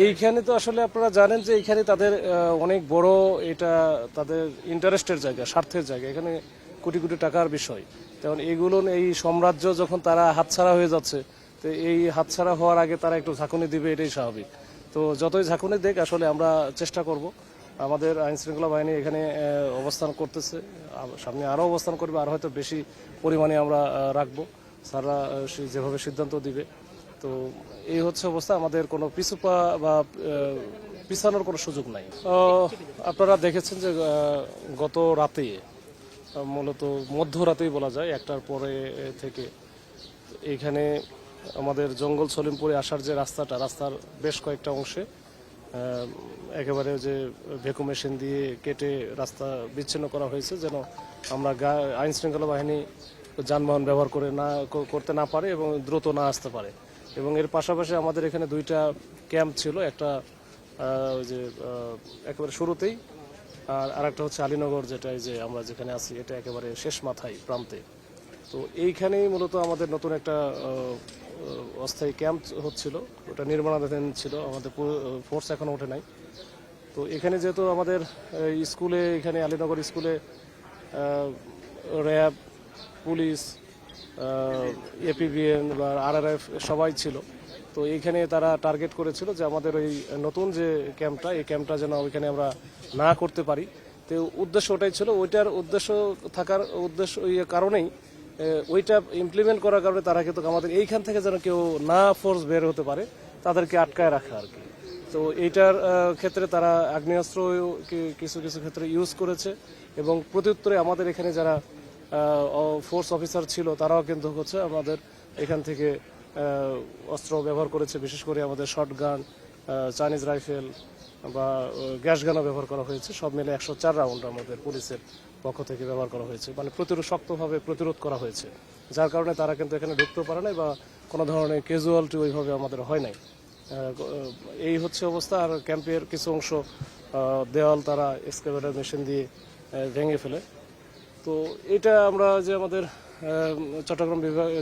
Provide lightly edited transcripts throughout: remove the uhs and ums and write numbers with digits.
এইখানে তো আসলে আপনারা জানেন যে এইখানে তাদের অনেক বড় এটা তাদের ইন্টারেস্টের জায়গা, স্বার্থের জায়গা। এখানে কোটি কোটি টাকার বিষয়। তেমন এইগুলো এই সাম্রাজ্য যখন তারা হাতছাড়া হয়ে যাচ্ছে, তো এই হাতছাড়া হওয়ার আগে তারা একটু ঝাঁকুনি দিবে, এটাই স্বাভাবিক। তো যতই ঝাঁকুনি দেখ, আসলে আমরা চেষ্টা করব। আমাদের আইন শৃঙ্খলা বাহিনী এখানে অবস্থান করতেছে, সামনে আরও অবস্থান করবে, আর হয়তো বেশি পরিমাণে আমরা রাখবো। স্যাররা যেভাবে সিদ্ধান্ত দিবে। তো এই হচ্ছে অবস্থা। আমাদের কোনো পিছুপা বা পিছানোর কোনো সুযোগ নাই। আপনারা দেখেছেন যে গত রাতে, মূলত মধ্যরাতেই বলা যায়, একটার পরে থেকে এইখানে আমাদের জঙ্গল সলিমপুরে আসার যে রাস্তার বেশ কয়েকটা অংশে একেবারে যে ভ্যাকুম মেশিন দিয়ে কেটে রাস্তা বিচ্ছিন্ন করা হয়েছে, যেন আমরা আইন শৃঙ্খলা বাহিনী যানবাহন ব্যবহার করতে না পারে এবং দ্রুত না আসতে পারে। এবং এর পাশাপাশি আমাদের এখানে দুইটা ক্যাম্প ছিল, একটা ওই যে একেবারে শুরুতেই, আর আরেকটা হচ্ছে আলীনগর, যেটা যে আমরা যেখানে আছি এটা একেবারে শেষ মাথায় প্রান্তে। তো এইখানেই মূলত আমাদের নতুন একটা অস্থায়ী ক্যাম্প হচ্ছিল, ওটা নির্মাণাধীন ছিল, আমাদের ফোর্স এখনো ওঠে নাই। তো এখানে যেহেতু আমাদের স্কুলে, এখানে আলীনগর স্কুলে র্যাব, পুলিশ, এপিবিএন বা আরআরএফ সবাই ছিল। তো এইখানে তারা টার্গেট করেছিল যে আমাদের ওই নতুন যে ক্যাম্পটা, এই ক্যাম্পটা যেন ওইখানে আমরা না করতে পারি। তো উদ্দেশ্য ওটাই ছিল। ওইটার উদ্দেশ্য থাকার কারণেই ওইটা ইমপ্লিমেন্ট করার কারণে তারা কিন্তু আমাদের এইখান থেকে যেন কেউ না ফোর্স বের হতে পারে, তাদেরকে আটকায় রাখা আর কি। তো এইটার ক্ষেত্রে তারা আগ্নেয়াস্ত্র কিছু কিছু ক্ষেত্রে ইউজ করেছে, এবং প্রত্যুত্তরে আমাদের এখানে যারা ফোর্স অফিসার ছিল তারাও কিন্তু হচ্ছে আমাদের এখান থেকে অস্ত্র ব্যবহার করেছে। বিশেষ করে আমাদের শর্টগান, চাইনিজ রাইফেল বা গ্যাস গানও ব্যবহার করা হয়েছে। সব মিলে 104 রাউন্ড আমাদের পুলিশের পক্ষ থেকে ব্যবহার করা হয়েছে, মানে শক্তভাবে প্রতিরোধ করা হয়েছে, যার কারণে তারা কিন্তু এখানে ঢুকতে পারে নাই বা কোনো ধরনের ক্যাজুয়ালিটি ওইভাবে আমাদের হয় নাই। এই হচ্ছে অবস্থা। আর ক্যাম্পের কিছু অংশ দেওয়াল তারা এক্সকাভেটর মেশিন দিয়ে ভেঙে ফেলে। তো এটা আমরা যে আমাদের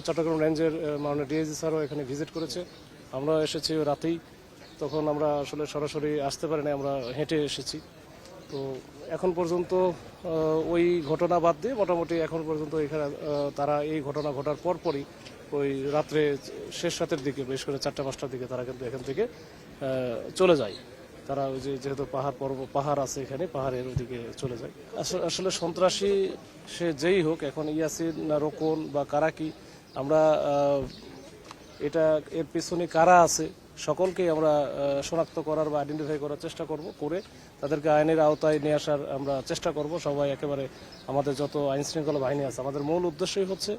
চট্টগ্রাম রেঞ্জের মাননীয় ডিআইজি স্যারও এখানে ভিজিট করেছে, আমরা এসেছি রাতেই। তখন আমরা আসলে সরাসরি আসতে পারি না, আমরা হেঁটে এসেছি। তো এখন পর্যন্ত ওই ঘটনা বাদ দিয়ে মোটামুটি এখন পর্যন্ত এখানে তারা এই ঘটনা ঘটার পরপরই ওই রাত্রে শেষ রাতের দিকে, বিশেষ করে 4টা-5টার দিকে তারা কিন্তু এখান থেকে চলে যায়। তারা ওই যেহেতু পাহাড় আছে এখানে, পাহাড়ের ওইদিকে চলে যায়। আসলে সন্ত্রাসী সে যেই হোক, এখন ইয়াসিন না রোকন বা কারা কি, আমরা এটা এর পিছনে কারা আছে সকলকেই আমরা শনাক্ত করার বা আইডেন্টিফাই করার চেষ্টা করব, করে তাদেরকে আইনের আওতায় নিয়ে আসার আমরা চেষ্টা করব। সবাই একেবারে আমাদের যত আইন শৃঙ্খলা বাহিনী আছে, আমাদের মূল উদ্দেশ্যই হচ্ছে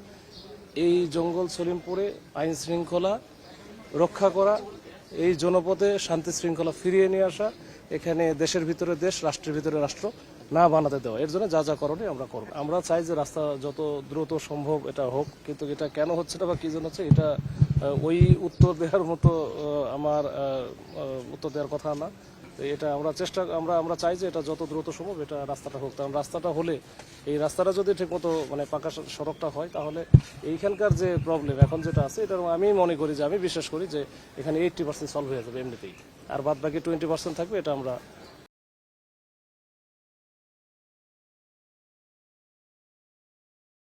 এই জঙ্গল সলিমপুরে আইন শৃঙ্খলা রক্ষা করা, এই জনপদে শান্তি শৃঙ্খলা ফিরিয়ে নিয়ে আসা, এখানে দেশের ভিতরে দেশ, রাষ্ট্রের ভিতরে রাষ্ট্র না বানাতে দেওয়া। এর জন্য যা যা করণীয় আমরা করব। আমরা চাই যে রাস্তা যত দ্রুত সম্ভব এটা হোক, কিন্তু এটা কেন হচ্ছে না বা কি জন্য হচ্ছে, এটা ওই উত্তর দেওয়ার মতো আমার উত্তর দেওয়ার কথা না। এটা আমরা চাই যে এটা যত দ্রুত সম্ভব এটা রাস্তাটা হোক। কারণ রাস্তাটা হলে, এই রাস্তাটা যদি ঠিকমতো মানে পাকা সড়কটা হয়, তাহলে এইখানকার যে প্রবলেম এখন যেটা আছে, এটা আমি মনে করি যে, আমি বিশ্বাস করি যে এখানে 80% সলভ হয়ে যাবে এমনিতেই, আর বাদ বাকি 20% থাকবে, এটা আমরা